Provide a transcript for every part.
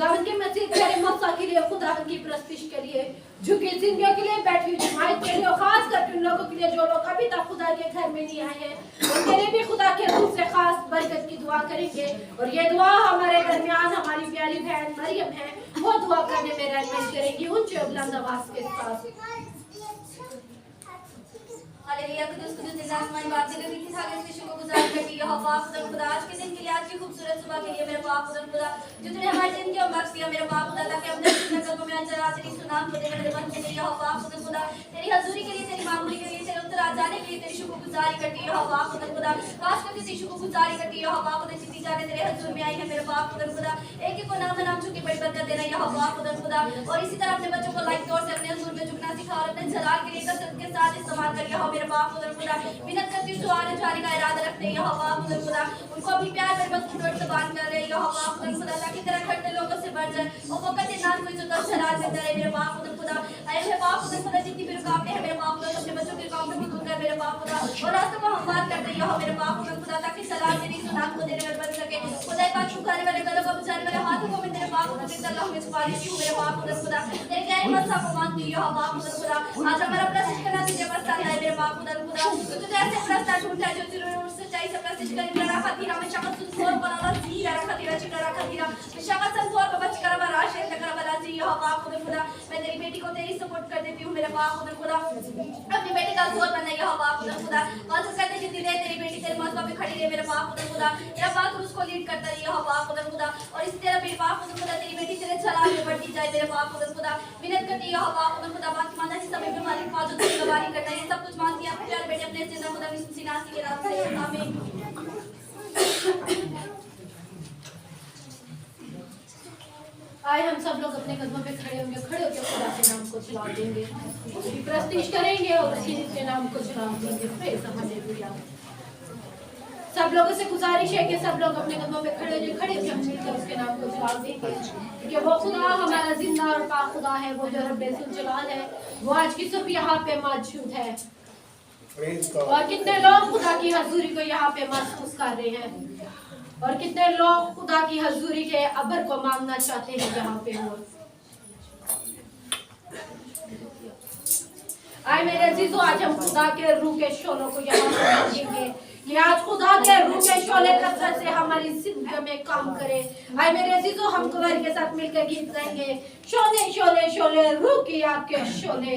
खुदावंद के मसीह तेरे मौका के लिए, खुदावंद की प्रस्तिश के लिए, झुकी जिंदगियों के लिए, बैठी हुई जमात के लिए, और खास करके उन लोगों के लिए जो लोग अभी तक खुदा के घर में नहीं आए हैं, उनके लिए भी खुदा के रूप से खास बरकत की दुआ करेंगे। और ये दुआ हमारे दरमियान हमारी प्यारी बहन मरियम है, वो दुआ करने में रहनुमाई करेंगी ऊंचे बुलंद आवाज के साथ। हालेलुया। कुदूस कुदूस जिंदा आसमानी बाप दिल की थाले से शुक्रगुजार करती है पाक खुदा खुदा आज के दिन के लिए, आज की खूबसूरत सुबह के लिए मेरे पाक खुदा खुदा जो तूने हमारे जिंदगी में बख्श दिया मेरे पाक खुदा, ताकि अपने नगरों में अंदर आ तेरी सुनाम को देने वाले बन के लिए पाक खुदा खुदा तेरी हजूरी के लिए, तेरी मामूली के लिए, तेरे उत्तर आ जाने के लिए तेरी शुक्रगुजारी करती है पाक खुदा खुदा। खास करके तेरी शुक्रगुजारी करती है पाक खुदा जितनी जाने तेरे हजूर में आई है मेरे पाक खुदा खुदा, एक एक को नाम नाम चुकी बड़ी बरकत देना है पाक खुदा खुदा। और इसी तरह अपने बच्चों को लाइक तौर से अपने हजूर में झुकना सिखा और अपने जलाल के लिए कसरत के साथ इस्तेमाल करिए हो मेरे पाक खुदा खुदा। मिन्नत करती हूं आने जाने का इरादा रखते हैं हवा खुदा खुदा, उनको अपनी प्यार में मजबूत से बांध कर रहे हैं हवा खुदा खुदा, ताकि तेरा खड़े लोगों से बढ़ जाए और वो कहते ना कोई जो दस शरार में रहे मेरे पाक खुदा खुदा। ऐ मेरे पाक खुदा खुदा जितनी भी रुकावटें हैं मेरे पाक खुदा, अपने बच्चों के काम में दूर कर मेरे पाक खुदा, और रास्तों को हमवार कर दे हो मेरे पाक खुदा खुदा, ताकि सलाम तेरी सुनात को देने में बन सके खुदा। एक बात झुकाने वाले गलों को बचाने वाले हाथों को मैं तेरे पाक खुदा के अल्लाह में छुपा लेती हूं मेरे पाक खुदा खुदा। तेरे गैर मसा को मांगती हूं हवा खुदा खुदा। आज हमारा प्रश्न करना तुझे प्रस्ताव है मेरे पाक खुदा खुदा, तुझे ऐसे प्रस्ताव ढूंढता है जो जरूर सच्चाई से प्रश्न करने वाला खातिर हमें शक्ल सुनकोर बनाना जीरा खातिर चिकरा खातिर शक्ल संकोर को बच कर बना शेर कर बना जी हो पाक खुदा खुदा। मैं तेरी बेटी को तेरी सपोर्ट कर देती हूं मेरे पाक खुदा खुदा, अपनी बेटी का जोर बनाई हो पाक खुदा खुदा। और तो कहते जितनी देर तेरी बेटी तेरे मौका पे खड़ी रहे मेरे पाक खुदा खुदा, तेरा पाक उसको लीड करता रही हो पाक खुदा खुदा। और इस तरह मेरे पाक खुदा खुदा तेरी बेटी तेरे चला में बढ़ती जाए मेरे पाक खुदा खुदा। विनती करती हो पाक खुदा खुदा, बाकी माना इस समय पे मालिक पाजो तेरी गवाही करना है सब कुछ मांगती है प्यार बेटे अपने जिंदा खुदा मिस्सी नासी के नाम से आमीन। आए हम सब लोग अपने कदमों पे खड़े होंगे, खड़े होकर खुदा के नाम को चला देंगे, उसकी प्रस्तिश करेंगे और उसी के नाम को चला देंगे। Praise hallelujah. सब लोगों से गुजारिश है कि सब लोग अपने कदमों पे खड़े होकर हम मिलकर उसके नाम को चला देंगे, कि वो खुदा हमारा जिंदा और पाक खुदा है, वो जो रब्बे सुलजलाल है, वो आज की सुबह यहाँ पे मौजूद है। और कितने लोग खुदा की हजूरी को यहाँ पे महसूस कर रहे हैं, और कितने लोग खुदा की हजूरी के अबर को मांगना चाहते हैं जहाँ पे हो। आए मेरे अजीजों, आज हम खुदा के रूह के शोलों को यहाँ पे मांगेंगे कि आज खुदा के रूह के शोले कसरत से हमारी जिंदगी में काम करे। आए मेरे अजीजों, हम कुंवर के साथ मिलकर गीत गाएंगे, शोले शोले शोले रूह की आग के शोले।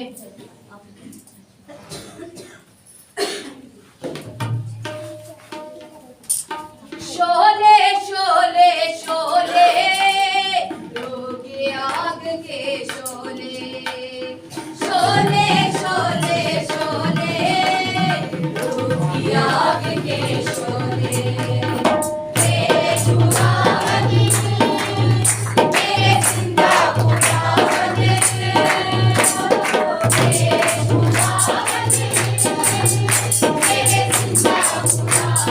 शोले शोले शोले रूह की आग के शोले, शोले शोले शोले रूह की आग के शोले। तेरे खुदावंद तेरे जिंदा खुदावंद, तेरे खुदावंद तेरे जिंदा खुदावंद।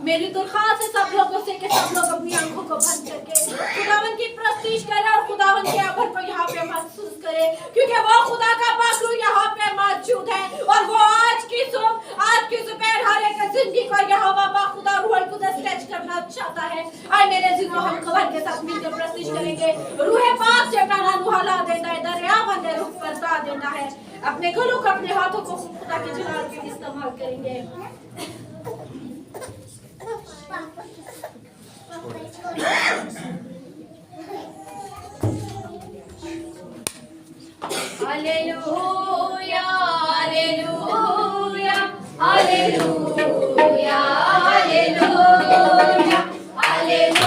मेरी दरख्वास्त है सब लोगों से कि सब लोग अपनी आंखों को बंद करके खुदावन की प्रस्तीश करें और खुदावन के आभार को यहाँ पे महसूस करें, क्योंकि वो खुदा का पाखरू यहाँ पे मौजूद है और वो आज की सुबह हर एक जिंदगी को यहाँ बाबा खुदा रूह कुदस टच करना चाहता है। आए मेरे जिन्हों हम खबर के साथ मिलकर प्रस्तीश करेंगे। रूह पाक से पैना नुहला देता है, दरिया बंदे रुख बरसा देता है। अपने गलों को अपने हाथों को खुदा के जलाल के इस्तेमाल करेंगे। Hallelujah, hallelujah, hallelujah, hallelujah, hallelujah,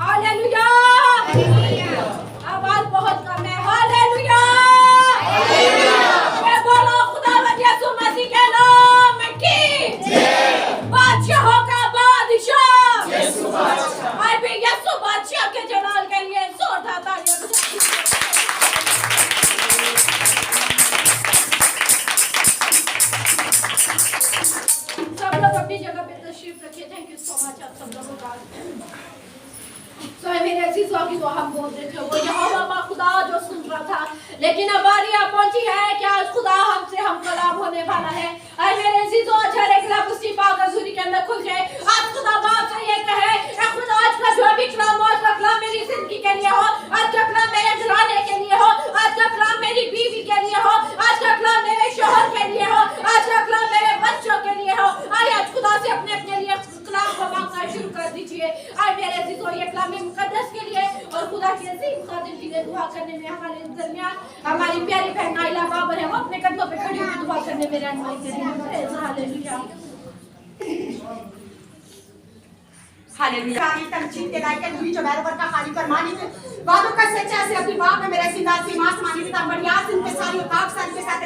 hallelujah. आवाज बहुत कम है। हालेलुया। मैं बोलो खुदावंद यीशु मसीह के नाम की बादशाहों का बादशाह यीशु बादशाह। मैं भी यीशु बादशाह के जलाल के लिए जोरदार तालियां बजाती हूं। सब लोग अपनी जगह पे तशरीफ रखिए। थैंक यू सो मच आप सब लोगों का। तो मेरे अजीजों की तो हम बोल रहे थे वो यहोवा खुदा जो सुन रहा था, लेकिन अब बारी आ पहुंची है कि आज खुदा हमसे हम कलाम होने वाला है। आज मेरे अजीजों आज हर एक लफ्ज़ उसकी पाक हज़ूरी के अंदर खुल जाए। आज खुदा बाप से ये कहे कि खुदा आज का जो भी कलाम हो, आज का कलाम मेरी जिंदगी के लिए हो, आज का कलाम मेरे घराने के लिए हो, आज का कलाम मेरी बीवी के लिए हो, आज का कलाम मेरे शौहर के लिए हो, आज का कलाम मेरे बच्चों के लिए हो। आज खुदा से अपने अपने लिए कलाम को मांगना शुरू कर दीजिए। आज मेरे अजीजों ये कलाम मुकद्दस के लिए और खुदा की अजीम खादिम के लिए दुआ करने में हमारे दरमियान हमारी प्यारी बहन नाइला बाबर है, वो अपने कदमों पे खड़ी होकर दुआ करने में रहनुमाई करेंगे। हालेलुया। हालेलुया। तमजीद के लायक हुई जो बैरवर का खाली फरमानी है वादों का सच्चा से अपनी बाप में मेरे जिंदा सी आसमानी पिता बढ़िया इनके सारी औकात सारी के साथ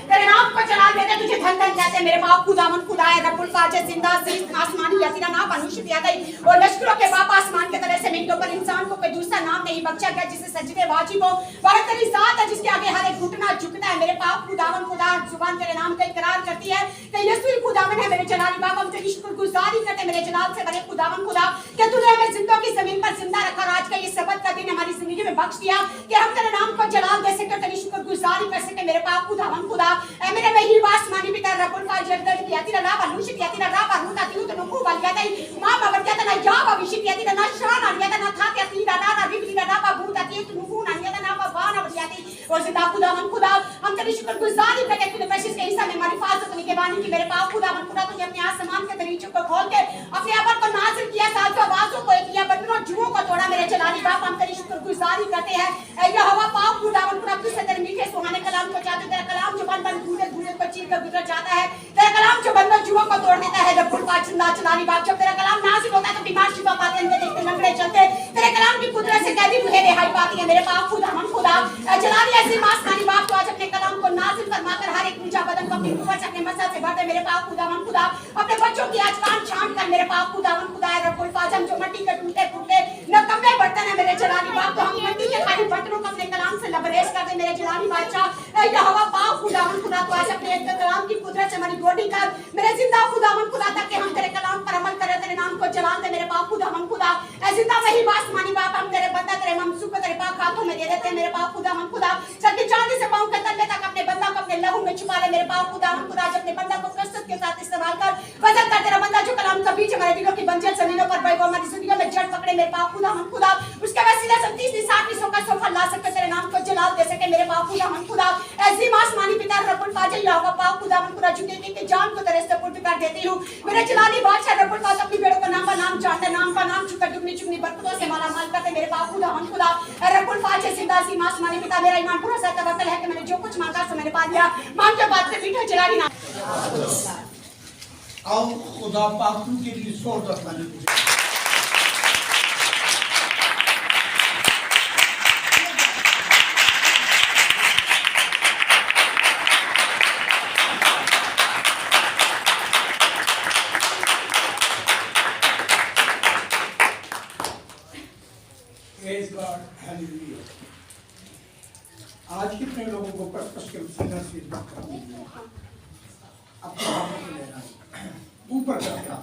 तेरे नाम को चला देते तुझे धन धन कहते मेरे बाप खुदावन खुदा है रब्बुल फाजिल जिंदा सी आसमानी या तेरा नाम अनुष्ठित किया गई और लश्करों के बाप आसमान के तरह से मिनटों पर इंसान को कोई दूसरा नाम नहीं बख्शा गया जिसे सजदे वाजिब हो। वह तेरी जात है जिसके आगे हर एक घुटना झुकता है मेरे बाप खुदावन खुदा जुबान तेरे नाम का इकरार करती है कि यीशु खुदावन है मेरे जलाली बाप। हम तेरी शुक्रगुजारी करते मेरे जलाल से बड़े खुदावन खुदा कि तूने हमें जिंदों की जमीन पर जिंदा रखा और आज का ये सबत का दिन हमारी जिंदगी में बख्श दिया कि हम तेरे नाम को जलाल दे सके, तेरी शुक्रगुजारी कर सके मेरे पाप खुदावन खुदा। ऐ मेरे मेहरबान आसमानी पिता रब्बुल फाजिल दर्द किया तेरा नाम अनुष्ठित किया तेरा नाम अनुता तू तो नुकू बल गया तई मां बाबर क्या ना या भविष्य किया तेरा ना शान आ गया ना था क्या तेरा ना रिबली ना बाबू ता तू नुकू ना गया ना बाबा ना बतिया तई और जिंदा खुदावन खुदा हम तेरी शुक्रगुजारी करते तूने प्रेशियस के हिस्सा में हमारी हिफाजत की बानी की मेरे पाप खुदावन खुदा तूने अपने आसमान के दरीचों को खोल के अपने अबर को नाज़िल किया सातों आवाज़ों को किया बंदरों जुओं को तोड़ा मेरे जलाली बाप। हम तेरी शुक्रगुजारी करते हैं ऐ यहोवा पाक खुदावन खुदा तुझसे तेरे मीठे सुहाने कलाम को चाहते तेरा कलाम जो बन धूले धूले को चीर कर गुजर जाता है, तेरा कलाम जो बंदर जुओं को तोड़ देता है रब्बुल फाजिल जलाली बाप। जब तेरा कलाम नाज़िल होता है तो बीमार शिफा पाते हैं, देखते लंगड़े चलते, तेरे कलाम की कुदरत से कैदी रूहें रिहाई पाती है मेरे पाप खुदावन खुदा। जलाली ऐसी आसमानी बाप तो आज अपने कलाम को नाज़िल फरमाकर हर एक ऊंचा बदन को अपनी ऊपर से अपने मसा से भर दे मेरे पाप खुदावन खुदा। अपने बच्चों की आज कान छांट कर मेरे पाप खुदावन खुदा रब्बुल फाजिल जो मट्टी के टूटे फूटे नकम्मे बर्तन है मेरे जलाली बाप तो हम मट्टी के खाली बर्तनों को अपने कलाम से लबरेज कर दे मेरे जलाली बादशाह। यहोवा पाक खुदावन खुदा तो आज अपने कलाम की कुदरत से हमारी गोदी कर मेरे जिंदा खुदावन खुदा ताकि हम तेरे कलाम पर अमल करें, तेरे नाम को जलाल दे मेरे पाप खुदावन खुदा। ऐ जिंदा वही आसमानी बाप हम तेरे बंदा तेरे ममसूक तेरे पाक हाथों में दे देते हैं मेरे पाप खुदावन खुदा। सच्ची चांदी से पांव के तले तक अपने बंदा को अपने लहू में छुपा ले मेरे पाप खुदावन खुदा। जब अपने बंदा को कसरत के साथ इस्तेमाल कर वजन कर तेरा बंदा जो कलाम का बीच हमारे दिलों की बंजर जमीनों पर बैठो हमारी जिंदगी में जड़ पकड़े मेरे पाप खुदावन खुदा। उसके वसीले से 30 60 100 का सोफा ला सकते तेरे नाम को जलाल दे सके मेरे पाप खुदावन खुदा। ऐसी आसमानी पिता रब्बुल फाजिल यहोवा पाक खुदावन खुदा झुके के जान को तेरे सुपुर्द कर देती हूं मेरे जलाली बादशाह रब्बुल फाजिल। अपनी बेड़ों का नाम जानते नाम का नाम छुकर दुगनी चुगनी बरकतों से माला माल करते मेरे पाप खुदावन खुदा। रब्बुल फाजिल जिंदा सी आसमानी पिता मेरा ईमान भरोसा तवक्कल है कि मैंने जो कुछ मांगा सो मैंने पा लिया। मांग के बाद से मीठा जलाली ना आओ खुदा पाक के लिए सोच रखना आज कितने लोगों को पस के सीधा सीधा अपने हाथों में लेना ऊपर करके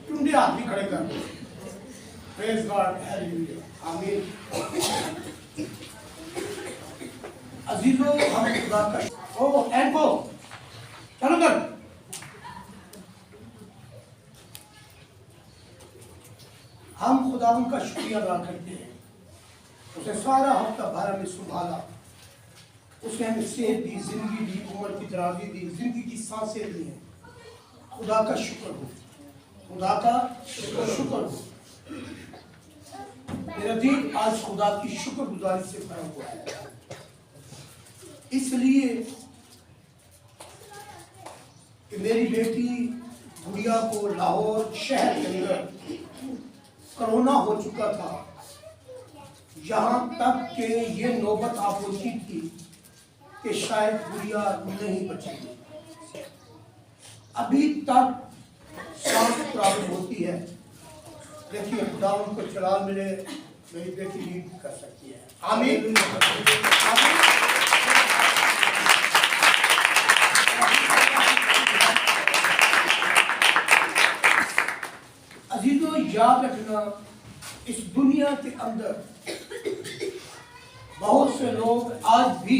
टुंडे आदमी खड़े कर दो। प्रेज गॉड हालेलुया आमीन। अजीजों हम खुदा का ओ एंको चलो कर हम खुदा का शुक्रिया अदा करते हैं। उसे सारा हफ्ता भर हमें संभाला, उसने हमें सेहत दी, जिंदगी दी, उम्र की दराजी दी, जिंदगी की सांसें दी हैं। खुदा का शुक्र हो, खुदा का शुक्र हो। मेरा दिल आज खुदा की शुक्रगुजारी से भरा हुआ है, इसलिए कि मेरी बेटी गुड़िया को लाहौर शहर के अंदर कोरोना हो चुका था, यहाँ तक कि ये नौबत आ पहुंची थी कि शायद गुड़िया नहीं बचेगी। अभी तक सांस प्रॉब्लम होती है। देखिए खुदा उनको चला मिले, मेरी बेटी लीड कर सकती है। आमीन। अजीजों, याद रखना, इस दुनिया के अंदर बहुत से लोग आज भी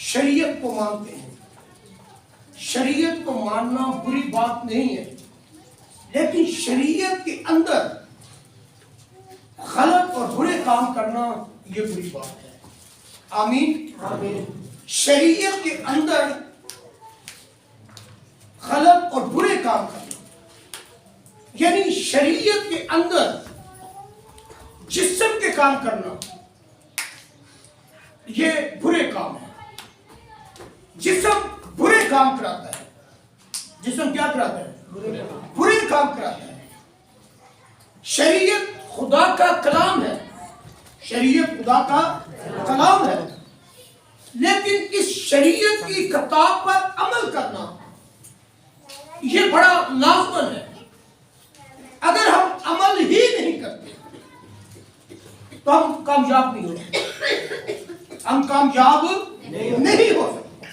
शरीयत को मानते हैं। शरीयत को मानना बुरी बात नहीं है, लेकिन शरीयत के अंदर गलत और बुरे काम करना ये बुरी बात है। आमीन। आमीन। शरीयत के अंदर गलत और बुरे काम करना, यानी शरीयत के अंदर जिस्म के काम करना, ये बुरे काम है। जिस्म बुरे काम कराता है। जिस्म क्या कराता है? बुरे काम कराता है। शरीयत खुदा का कलाम है। शरीयत खुदा का कलाम है, लेकिन इस शरीयत की किताब पर अमल करना ये बड़ा लाजमन है। अगर हम अमल ही नहीं करते तो हम कामयाब नहीं हो सकते। हम कामयाब नहीं हो सकते।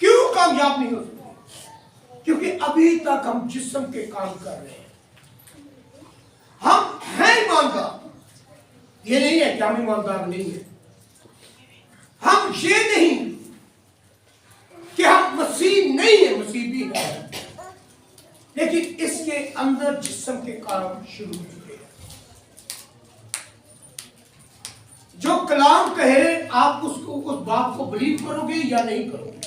क्यों कामयाब नहीं हो सकते? क्योंकि अभी तक हम जिस्म के काम कर रहे हैं। हम हैं ईमानदार, ये नहीं है कि हम ईमानदार नहीं है। हम ये नहीं कि हम मसीह नहीं है, मसीह भी है, लेकिन इसके अंदर जिस्म के काम शुरू हो चुके हैं। जो कलाम कहे आप उसको, उस बात को बिलीव करोगे या नहीं करोगे?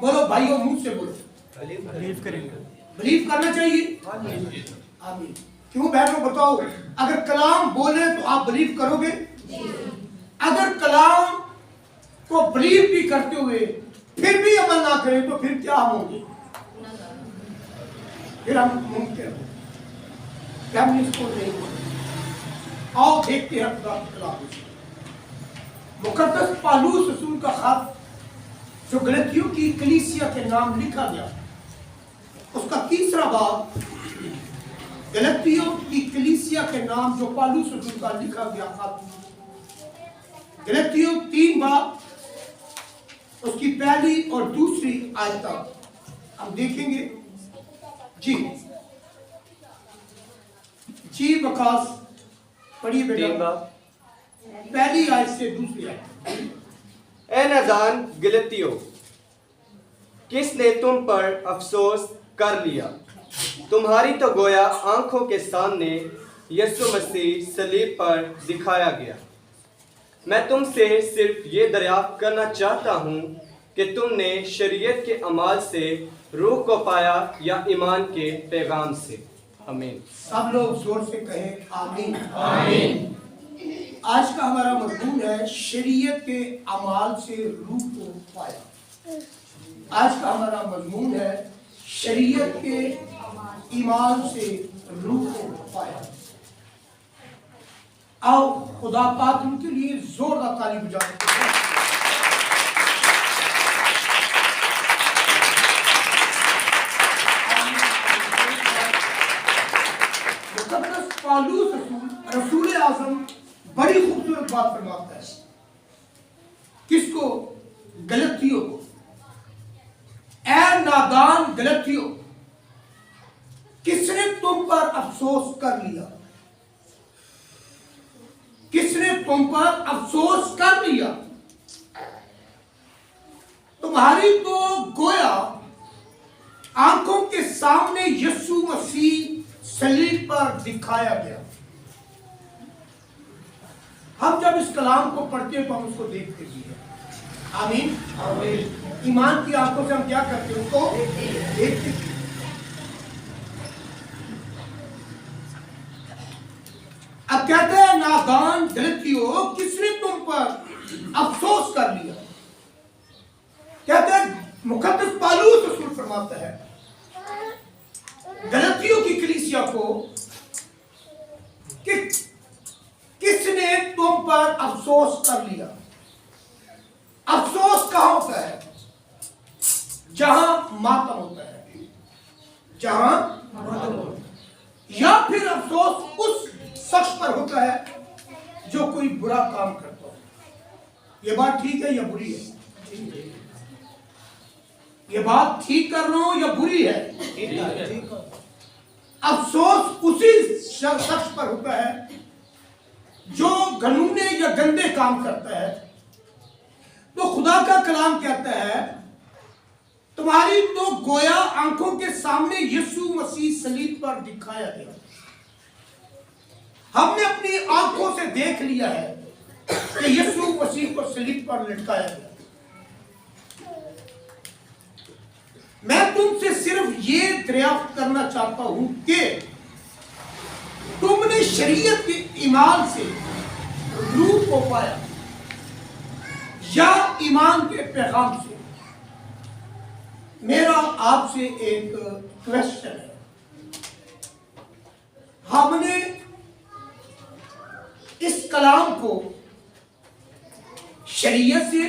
बोलो भाइयों, मुंह से बोलो। बिलीव करेंगे। बिलीव करना चाहिए। आमीन। क्यों बहनों बताओ, अगर कलाम बोले तो आप बिलीव करोगे? अगर कलाम को बिलीव भी करते हुए फिर भी अमल ना करें तो फिर क्या हम होंगे? फिर हम मुमकिन हो, हम इसको नहीं बोले। आओ देखते हैं खुदा की कलाम। मुकद्दस पौलुस रसूल का खत जो गलतियों की कलीसिया के नाम लिखा गया, उसका तीसरा बाब, गलतियों की कलीसिया के नाम जो पौलुस रसूल का लिखा गया खत, गलतियों 3 बाब, उसकी पहली और दूसरी आयत हम देखेंगे। जी बकास पढ़िए बेटा, पहली आयत से दूसरी आयत। ए नादान गलतियों, किसने तुम पर अफसोस कर लिया? तुम्हारी तो गोया आंखों के सामने यीशु मसीह सलीब पर दिखाया गया। मैं तुमसे सिर्फ ये दरियाफ्त करना चाहता हूँ कि तुमने शरीयत के अमाल से रूह को पाया या ईमान के पैगाम से। आमीन। सब लोग जोर से कहें आमीन। आमीन। आज का हमारा मज़मून है शरीयत के अमाल से रूह को पाया। आज का हमारा मज़मून है शरीयत के ईमान से रूह को पाया। आओ खुदा पाक उनके लिए जोरदार ताली बजाते हैं। मुकद्दस पौलुस रसूल आज़म बड़ी खूबसूरत बात फरमाता है। किसको? गलतियों को। ऐ नादान गलतियों, किसने तुम पर अफसोस कर लिया? किसने तुम पर अफसोस कर लिया? तुम्हारी तो गोया आंखों के सामने यीशु मसीह सलीब पर दिखाया गया। हम जब इस कलाम को पढ़ते हैं तो हम उसको देखते भी हैं। आमीन। आमीन। ईमान की आंखों से हम क्या करते हैं? उसको देखते हैं। अब कहते हैं नादान गलतियों, किसने तुम पर अफसोस कर लिया? कहते हैं मुकद्दस पौलुस रसूल फरमाता है गलतियों की कलीसिया को कि किसने तुम पर अफसोस कर लिया। अफसोस कहां होता है? जहां मातम होता है, जहां या फिर अफसोस उस शख्स पर होता है जो कोई बुरा काम करता है। ये बात ठीक है या बुरी है? ये बात ठीक कर रहा हूं या बुरी है? अफसोस उसी शख्स पर होता है जो घनूने या गंदे काम करता है। तो खुदा का कलाम कहता है तुम्हारी तो गोया आंखों के सामने यीशु मसीह सलीब पर दिखाया गया। हमने अपनी आंखों से देख लिया है कि यीशु मसीह को सलीब पर लटकाया गया। मैं तुमसे सिर्फ ये दरियाफ्त करना चाहता हूं कि तुमने शरीयत के ईमान से रूह को पाया या ईमान के पैगाम से। मेरा आपसे एक क्वेश्चन है, हमने इस कलाम को शरीयत से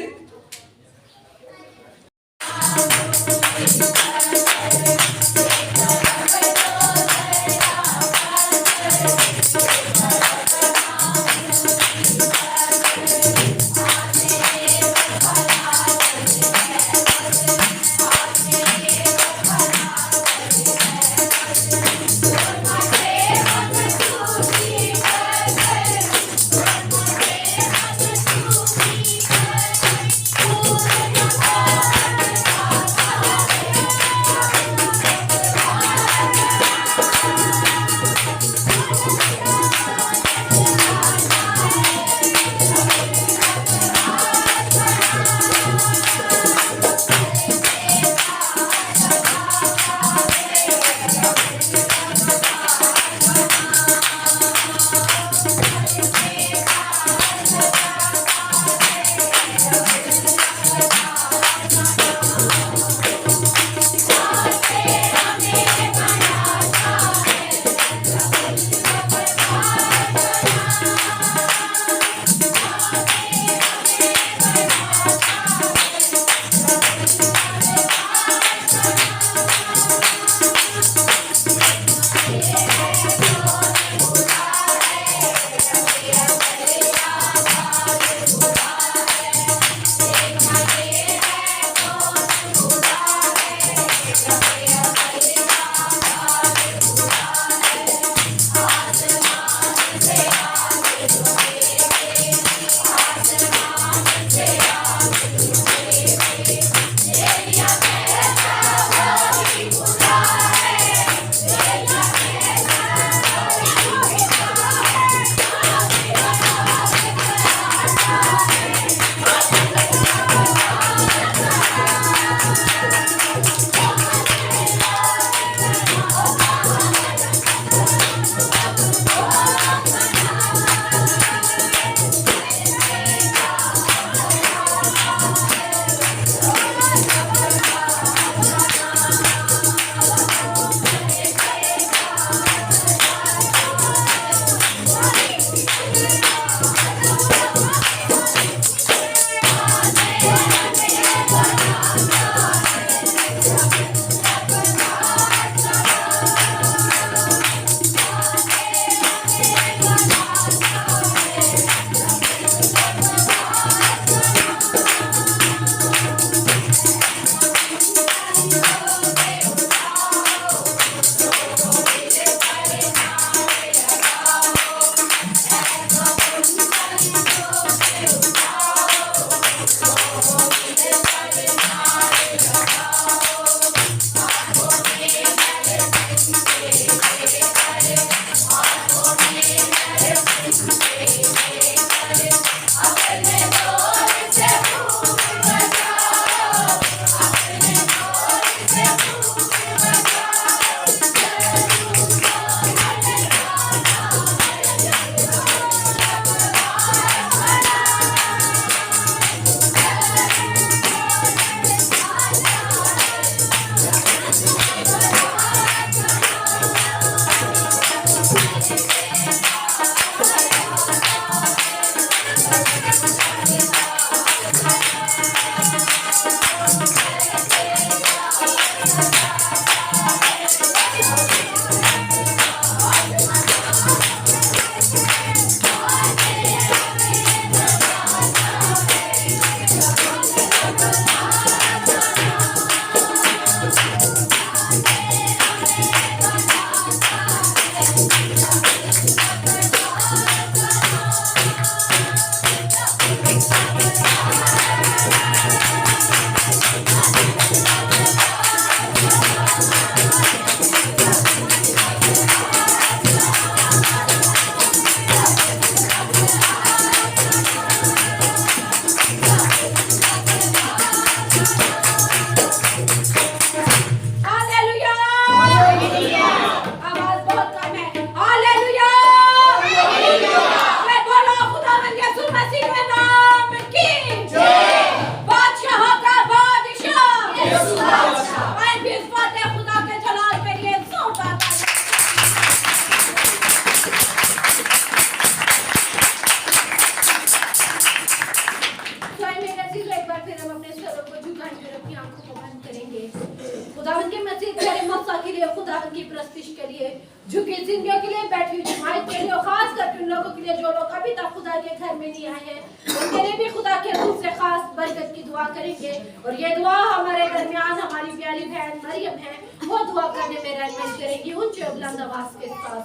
खुदा के लिए, खुदा की प्रस्तिश के लिए, झुकी जिंदगियों के लिए, बैठी हुई जमात के लिए, और खास करके उन लोगों के लिए जो लोग अभी तक खुदा के घर में नहीं आए हैं, उनके लिए भी खुदा के रूप से खास बरकत की दुआ करेंगे। और ये दुआ हमारे दरमियान हमारी प्यारी बहन मरियम है, वो दुआ करने में रहनुमाई करेंगी ऊंचे बुलंद आवाज के साथ।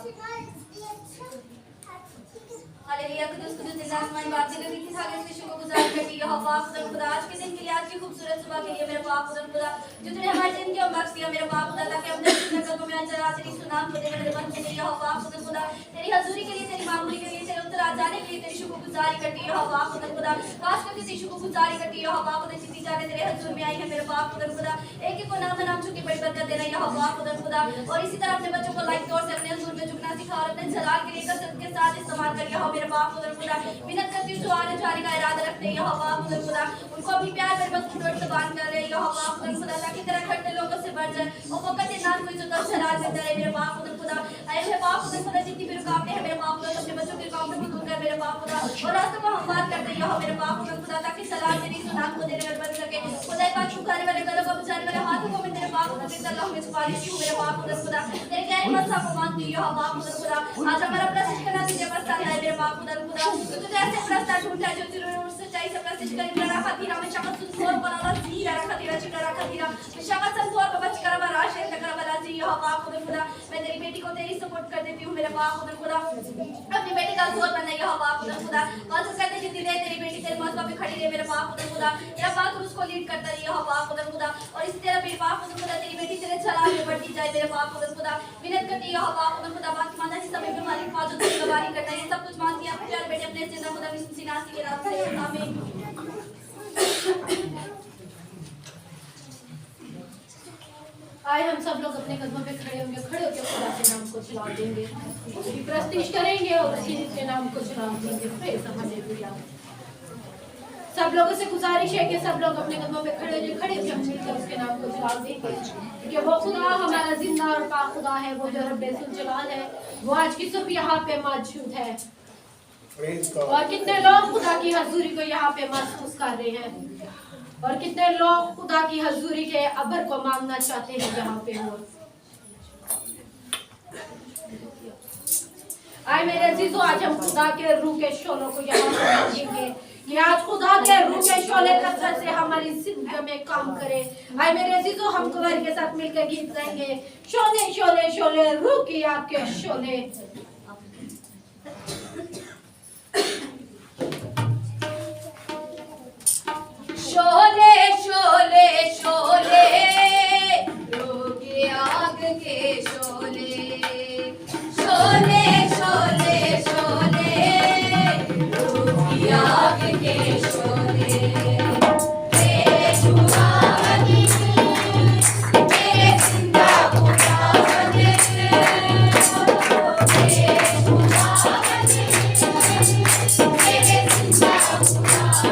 हालेलुया। कुदूस कुदूस जिंदा आसमानी बाप दिल की थाले यीशु को गुजार करती है पाक खुदा खुदा आज के दिन के लिए, आज की खूबसूरत सुबह के लिए मेरे पाक खुदा जो तूने हमारे जिंदगी में बख्श दिया मेरे पाक खुदा, ताकि अपने कदमों में अंजर आ तेरी सुनाम को देकर मेरे बंदे के लिए पाक खुदा तेरी हजूरी के लिए, तेरी मामूली के लिए, तेरे उत्तर आ जाने के लिए तेरी शुक्रगुजारी करती है पाक खुदा। खास करके तेरी शुक्रगुजारी करती है पाक खुदा जितनी जाने तेरे हजूर में आई है मेरे पाक खुदा, एक एक को नाम नाम चुकी बड़ी बरकत देना है पाक खुदा। और इसी तरह अपने बच्चों को लाइक तौर से अपने हजूर में झुकना सिखा और अपने जलाल के लिए कसरत के साथ इस्तेमाल करिए मेरे बाप खुदा। मिन्नत करती हूं जो आने जाने का इरादा रखते हैं बाप खुदा, उनको अपनी प्यार में मजबूत से बांध कर रहे हैं बाप खुदा, ताकि तरह खड़े लोगों से बढ़ जाए और वो कते नाम कोई जो दर्शनाल करते रहे मेरे बाप खुदा। अरे मेरे बाप खुदा जितनी भी रुकावटें हैं मेरे बाप खुदा, अपने बच्चों की रुकावटों को दूर कर मेरे बाप खुदा, और रास्तों को हमवार करते हैं मेरे बाप खुदा, ताकि सलाह तेरी सुनाम को देने में बन सके खुदा। एक बात छुपाने वाले गलों को बचाने वाले हाथों को मैं तेरे बाप खुदा के तल्ला में छुपा लेती हूं मेरे बाप खुदा। तेरे गहरी मस्सा को मांगती हूं बाप खुदा। आज हमारा प्रश्न करना तुझे प्रस्ताव है मेरे बाप खुदा, तुझे ऐसे प्रस्ताव ढूंढता जो जरूर सच्चाई से प्रश्न करें रखा थी हमें शक्ल सुनसोर बनाना सीरा रखा थी चिटा रखा थी शक्ल संसोर को बच कर हमारा आश्रय कर बना जी बाप खुदा। मैं तेरी बेटी को तेरी सपोर्ट कर देती हूं मेरे बाप खुदा, अपनी बेटी का जोर बनाइए बाप खुदा। बात करते जितनी देर तेरी बेटी तेरे मौका पे खड़ी रहे मेरे बाप खुदा, तेरा बात उसको लीड करता रहिए बाप खुदा। और इसी तरह मेरे बाप खुदा तेरी बेटी तेरे चला में बढ़ती जाए मेरे बाप खुदा। विनती करती है बाप खुदा, बाकी माना ही समय में हमारी हिफाजत गवाही करना है सब कुछ मांगती है प्यारे बेटे अपने जिंदा खुदा में सिनासी के नाम से आमीन। आए हम सब लोग अपने कदमों पे खड़े होंगे, खड़े होकर खुदा के नाम को चला देंगे, उसकी प्रस्तिश करेंगे और उसी के नाम को चला देंगे। Praise hallelujah. सब लोगों से गुजारिश है कि सब लोग अपने कदमों पे खड़े होकर हम मिलकर उसके नाम को चला देंगे, क्योंकि वो खुदा हमारा जिंदा और पाक खुदा है, वो जो रब्बे जुल जलाल है, वो आज की सुबह यहाँ पे मौजूद है। और कितने लोग खुदा की हजूरी को यहाँ पे महसूस कर रहे हैं, और कितने लोग खुदा की हजूरी के अबर को मांगना चाहते हैं यहाँ पे हो। आए मेरे अजीजों, आज हम खुदा के रूह के शोलों को यहाँ पे मांगेंगे कि आज खुदा के रूह के शोले कसरत से हमारी जिंदगी में काम करे। आए मेरे अजीजों, हम कुंवर के साथ मिलकर गीत गाएंगे, शोले शोले शोले रूह की आपके शोले। शोले शोले शोले रूह की आग के शोले, शोले शोले शोले रूह की आग के शोले। तेरे खुदावंदी तेरे जिंदा खुदावंदी, तेरे खुदावंदी तेरे जिंदा खुदावंदी।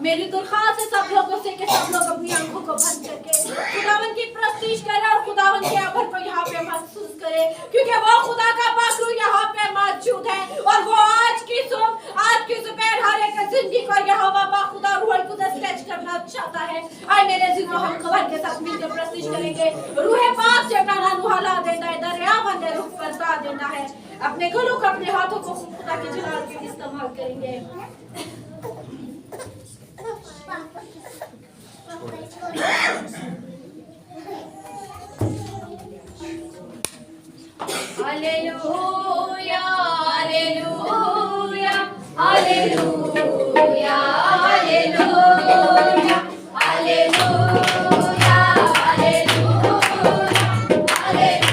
मेरी दरख्वास्त है सब लोगों से कि सब लोग अपनी आंखों को बंद करके खुदावन की प्रस्तीश करें और खुदावन के आभार को यहाँ पे महसूस करें, क्योंकि वो खुदा का पाकरू यहाँ पे मौजूद है और वो आज की सुबह हर एक जिंदगी को यहाँ बाबा खुदा रूह कुदस टच करना चाहता है। आए मेरे जिन्हों हम खबर के साथ मिलकर प्रस्तीश करेंगे। रूह पाक से अपना नुहला देता है, दरिया बंदे रुख बरसा देता है। अपने गलों को अपने हाथों को खुदा के जलाल के लिए इस्तेमाल करेंगे। Hallelujah hallelujah hallelujah hallelujah hallelujah hallelujah hallelujah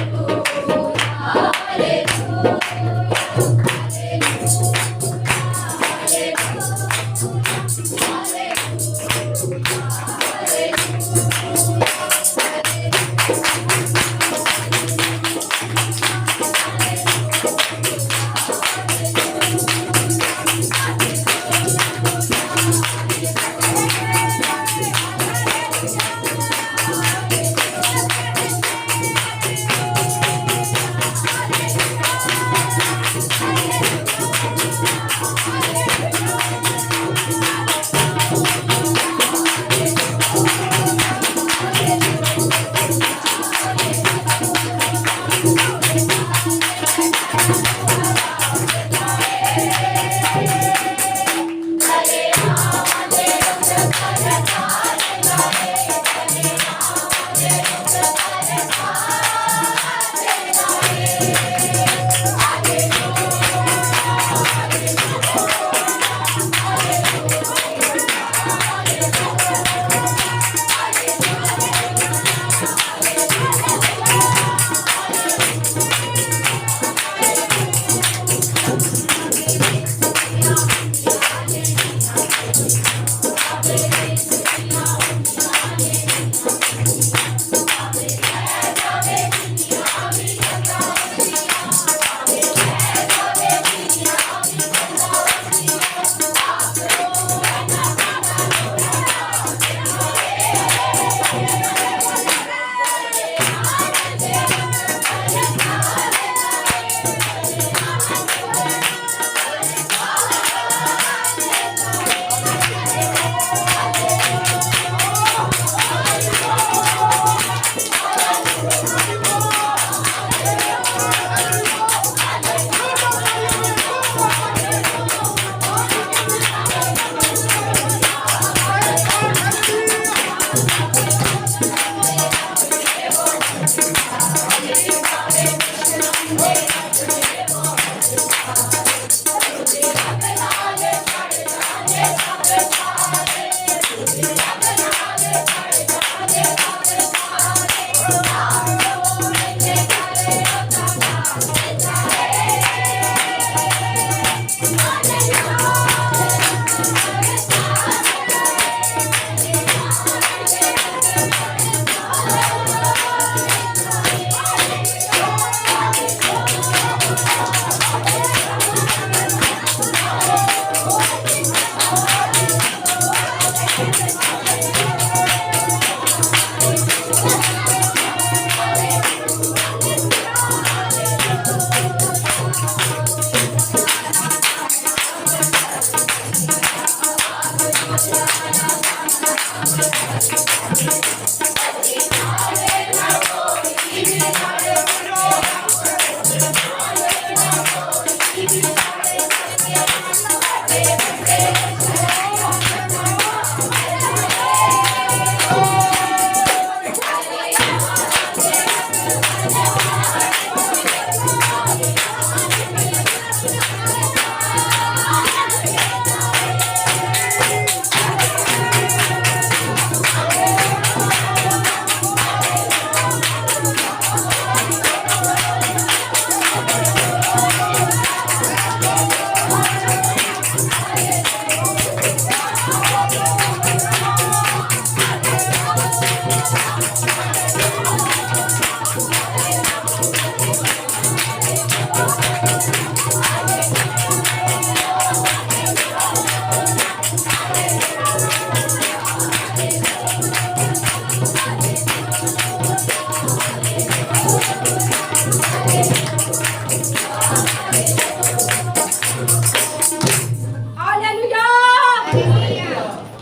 hallelujah.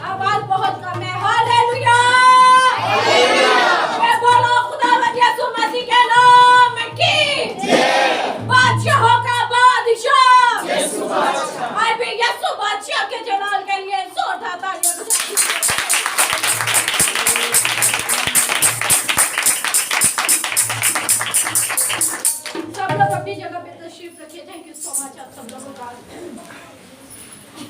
आवाज बहुत कम है। हालेलुया। मैं बोलो खुदावंद यीशु मसीह के नाम की बादशाहों का बादशाह मैं भी यीशु बादशाह के जलाल के लिए जोर उठाता सब लोग अपनी जगह पे तशरीफ रखिए। थैंक यू सो मच आप सब लोगों का।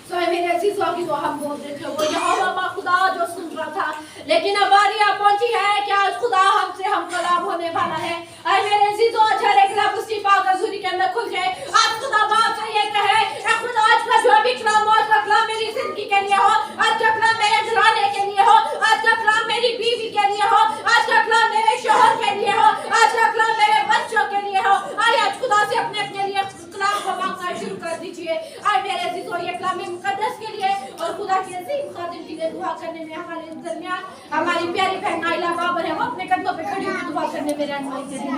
तो मेरे अजीजों की जो हम बोल रहे थे वो यहोवा खुदा जो सुन रहा था, लेकिन अब बारी आ पहुंची है कि आज खुदा हमसे हम कलाम होने वाला है। आज मेरे अजीजों अच्छा रहेगा उसकी पाक हजूरी के अंदर खुल जाए। आज खुदा बाप से ये कहे खुदा आज का जो भी कलाम आज का कलाम मेरी जिंदगी के लिए हो, आज का कलाम मेरे घराने के लिए हो, आज का कलाम मेरी बीवी के लिए हो, आज का कलाम मेरे शोहर के लिए हो, आज का कलाम मेरे बच्चों के लिए हो। आज खुदा से अपने अपने लिए कलाम को मांगना शुरू कर दीजिए। आज मेरे अजीजों ये कलाम मुकद्दस के लिए और खुदा के अजीम खादिम के लिए दुआ करने में हमारे दरमियान हमारी प्यारी बहन नाइला बाबर है, वो अपने कदमों पे खड़ी होकर दुआ करने में रहनुमाई करें।